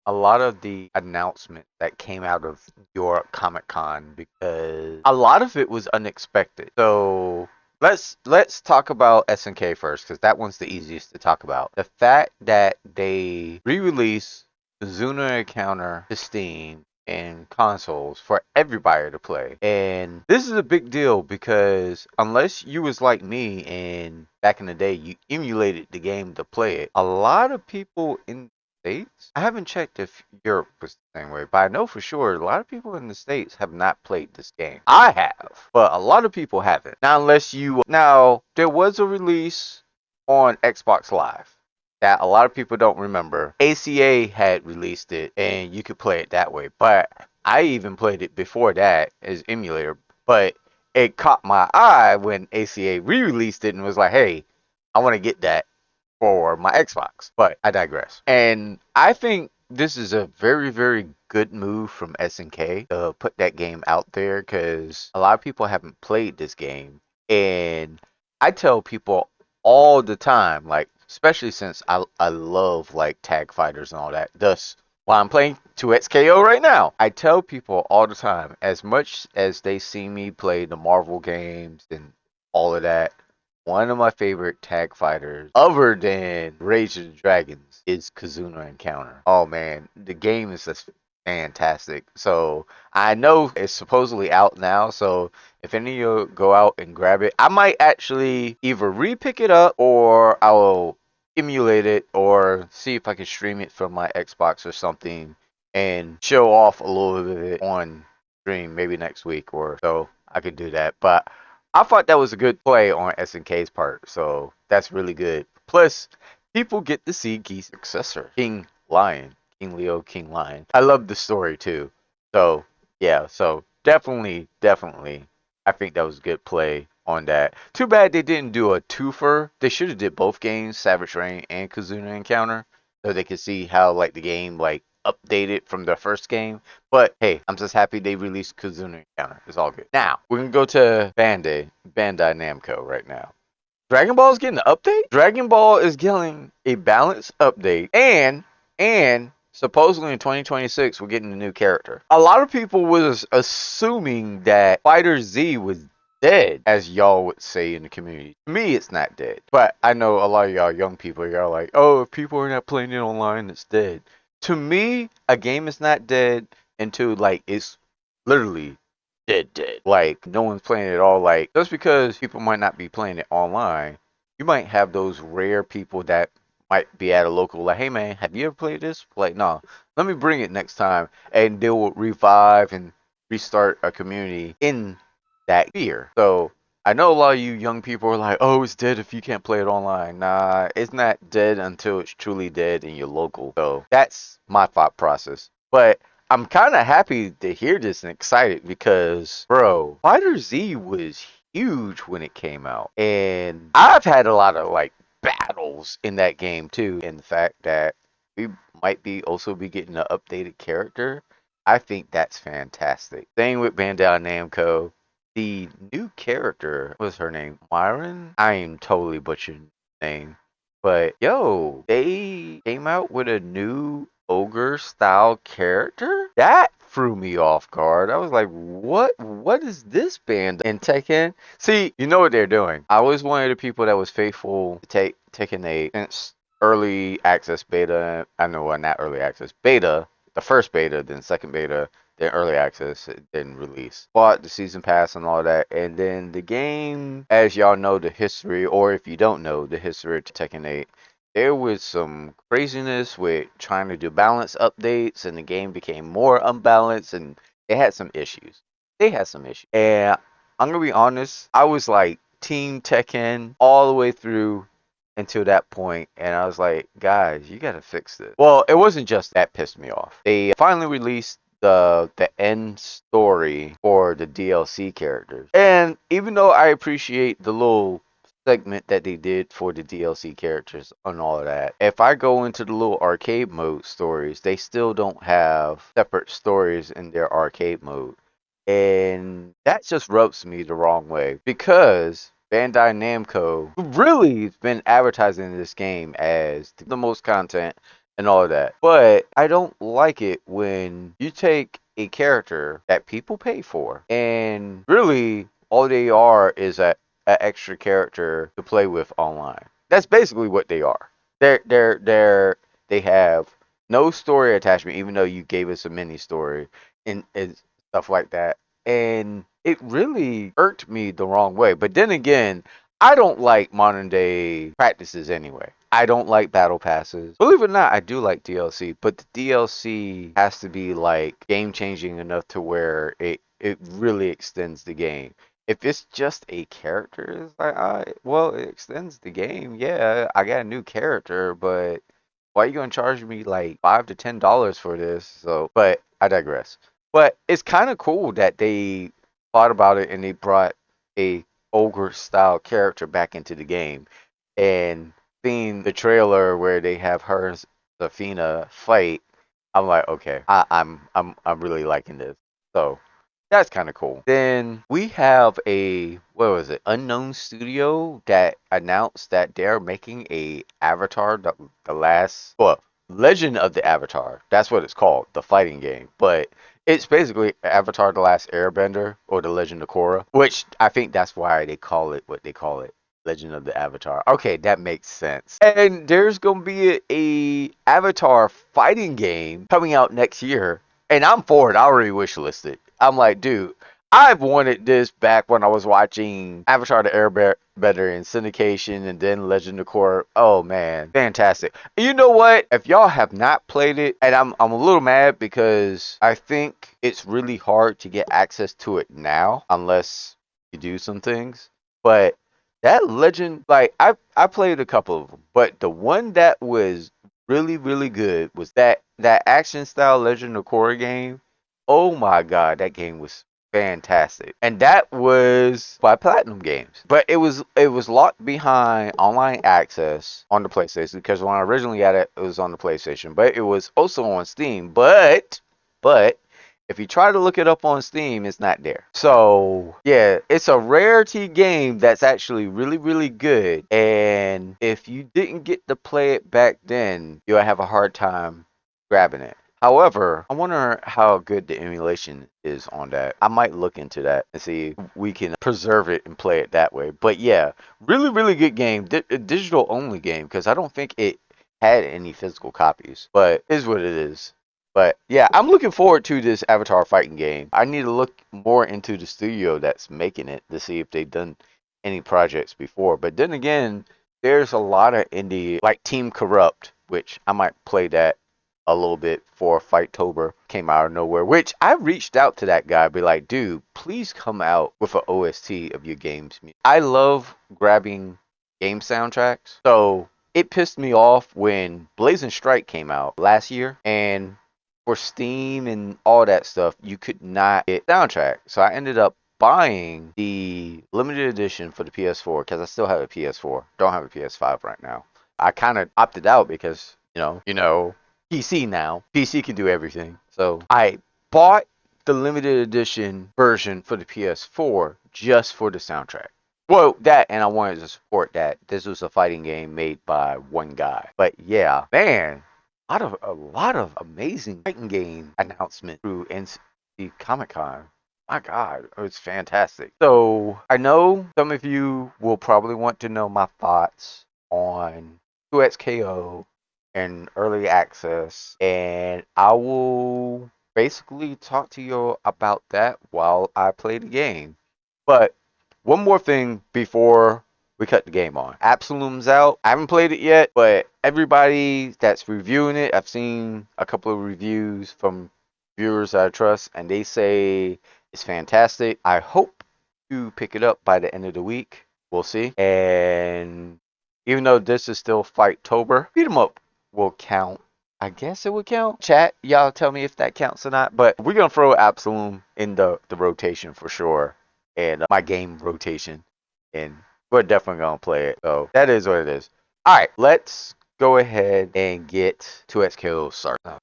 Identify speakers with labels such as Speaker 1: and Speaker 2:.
Speaker 1: a lot of the announcements that came out of New York Comic Con because a lot of it was unexpected. So let's talk about SNK first because that one's the easiest to talk about. The fact that they re-released Kazuna Encounter to Steam and consoles for everybody to play. And this is a big deal because unless you was like me and back in the day you emulated the game to play it, a lot of people in the States, I haven't checked if Europe was the same way, but I know for sure a lot of people in the States have not played this game. I have, but a lot of people haven't. Now there was a release on Xbox Live that a lot of people don't remember. ACA had released it and you could play it that way. But I even played it before that as emulator. But it caught my eye when ACA re-released it and was like, hey, I want to get that for my Xbox. But I digress. And I think this is a very, very good move from SNK to put that game out there because a lot of people haven't played this game. And I tell people all the time, like, especially since I love like tag fighters and all that. Thus, why I'm playing 2XKO right now. I tell people all the time, as much as they see me play the Marvel games and all of that, one of my favorite tag fighters, other than Rage of the Dragons, is Kazuna Encounter. Oh man, the game is just fantastic. So I know it's supposedly out now. So if any of you go out and grab it, I might actually either re-pick it up or I will emulate it or see if I can stream it from my Xbox or something and show off a little bit of it on stream maybe next week or so. I could do that. But I thought that was a good play on SNK's part, so that's really good. Plus, people get to see Gee's successor, King Lion, King Leo, King Lion. I love the story too. So yeah, so definitely, I think that was a good play on that. Too bad they didn't do a twofer. They should have did both games, Savage Rain and Kazuna Encounter, so they could see how like the game like updated from the first game. But hey, I'm just happy they released Kazuna Encounter. It's all good. Now, we're gonna go to Bandai Namco right now. Dragon Ball is getting an update? Dragon Ball is getting a balanced update and supposedly in 2026 we're getting a new character. A lot of people was assuming that Fighter Z was dead, as y'all would say in the community. To me, it's not dead. But I know a lot of y'all young people, y'all like, oh, if people are not playing it online, it's dead. To me, a game is not dead until like it's literally dead. Like no one's playing it all. Like just because people might not be playing it online, you might have those rare people that might be at a local like, hey man, have you ever played this? Like, no, let me bring it next time, and they will revive and restart a community in that sphere. So I know a lot of you young people are like, oh, it's dead if you can't play it online. Nah, it's not dead until it's truly dead in your local. So that's my thought process. But I'm kind of happy to hear this and excited because, bro, Fighter Z was huge when it came out. And I've had a lot of like battles in that game too. And the fact that we might be also be getting an updated character, I think that's fantastic. Same with Bandai Namco. The new character, what's her name? Myron? I am totally butchering the name. But yo, they came out with a new ogre style character? That threw me off guard. I was like, what is this band in Tekken? See, you know what they're doing. I was one of the people that was faithful to take Tekken 8 since early access beta. I know not early access beta, the first beta, then second beta, then early access, it didn't release. Bought the season pass and all that, and then the game, as y'all know the history, or if you don't know the history of Tekken 8, there was some craziness with trying to do balance updates, and the game became more unbalanced, and they had some issues. And I'm gonna be honest, I was like Team Tekken all the way through until that point, and I was like, guys, you gotta fix this. Well, it wasn't just that pissed me off. They finally released the end story for the DLC characters. And even though I appreciate the little segment that they did for the DLC characters and all of that, if I go into the little arcade mode stories, they still don't have separate stories in their arcade mode. And that just rubs me the wrong way because Bandai Namco really has been advertising this game as the most content and all of that. But I don't like it when you take a character that people pay for and really all they are is a extra character to play with online. That's basically what they are. They have no story attachment, even though you gave us a mini story and stuff like that. And it really irked me the wrong way. But then again, I don't like modern day practices anyway. I don't like battle passes. Believe it or not, I do like DLC, but the DLC has to be like game changing enough to where it really extends the game. If it's just a character, it's like, well, it extends the game. Yeah, I got a new character, but why are you gonna charge me like $5 to $10 for this? So, but I digress. But it's kind of cool that they thought about it and they brought a ogre style character back into the game. And seeing the trailer where they have her and Safina fight, I'm like, okay, I'm really liking this. So that's kind of cool. Then we have a what was it? Unknown Studio that announced that they're making a Avatar, the last, well, Legend of the Avatar. That's what it's called, the fighting game. But it's basically Avatar: The Last Airbender or the Legend of Korra, which I think that's why they call it what they call it. Legend of the Avatar. Okay, that makes sense. And there's gonna be a Avatar fighting game coming out next year, and I'm for it. I already wishlisted. I'm like, dude, I've wanted this back when I was watching Avatar: The Airbender in syndication, and then Legend of Korra. Oh man, fantastic! You know what? If y'all have not played it, and I'm a little mad because I think it's really hard to get access to it now unless you do some things, but that Legend, like I played a couple of them, but the one that was really good was that action style Legend of Korra game. Oh my god, that game was fantastic, and that was by Platinum Games. But it was locked behind online access on the PlayStation because when I originally got it, it was on the PlayStation, but it was also on Steam. But if you try to look it up on Steam, it's not there. So, yeah, it's a rarity game that's actually really good. And if you didn't get to play it back then, you'll have a hard time grabbing it. However, I wonder how good the emulation is on that. I might look into that and see if we can preserve it and play it that way. But yeah, really good game. Digital only game because I don't think it had any physical copies. But it is what it is. But yeah, I'm looking forward to this Avatar fighting game. I need to look more into the studio that's making it to see if they've done any projects before. But then again, there's a lot of indie like Team Corrupt, which I might play that a little bit for Fighttober. Came out of nowhere, which I reached out to that guy, be like, dude, please come out with an OST of your games. I love grabbing game soundtracks. So it pissed me off when Blazing Strike came out last year, and for Steam and all that stuff, you could not get soundtrack. So I ended up buying the limited edition for the PS4 because I still have a PS4. Don't have a PS5 right now. I kind of opted out because PC now. PC can do everything. So I bought the limited edition version for the PS4 just for the soundtrack. Well, that, and I wanted to support that. This was a fighting game made by one guy. But yeah, man, a lot of amazing fighting game announcement through NYCC Comic Con. My God, it was fantastic. So I know some of you will probably want to know my thoughts on 2XKO and early access, and I will basically talk to you about that while I play the game. But one more thing before we cut the game on. Absolum's out. I haven't played it yet, but everybody that's reviewing it, I've seen a couple of reviews from viewers I trust, and they say it's fantastic. I hope to pick it up by the end of the week. We'll see. And even though this is still Fighttober, beat 'em up will count. I guess it would count. Chat, y'all tell me if that counts or not. But we're gonna throw Absolum in the rotation for sure, and my game rotation, and we're definitely gonna play it. So that is what it is. All right, let's go ahead and get 2XKO started.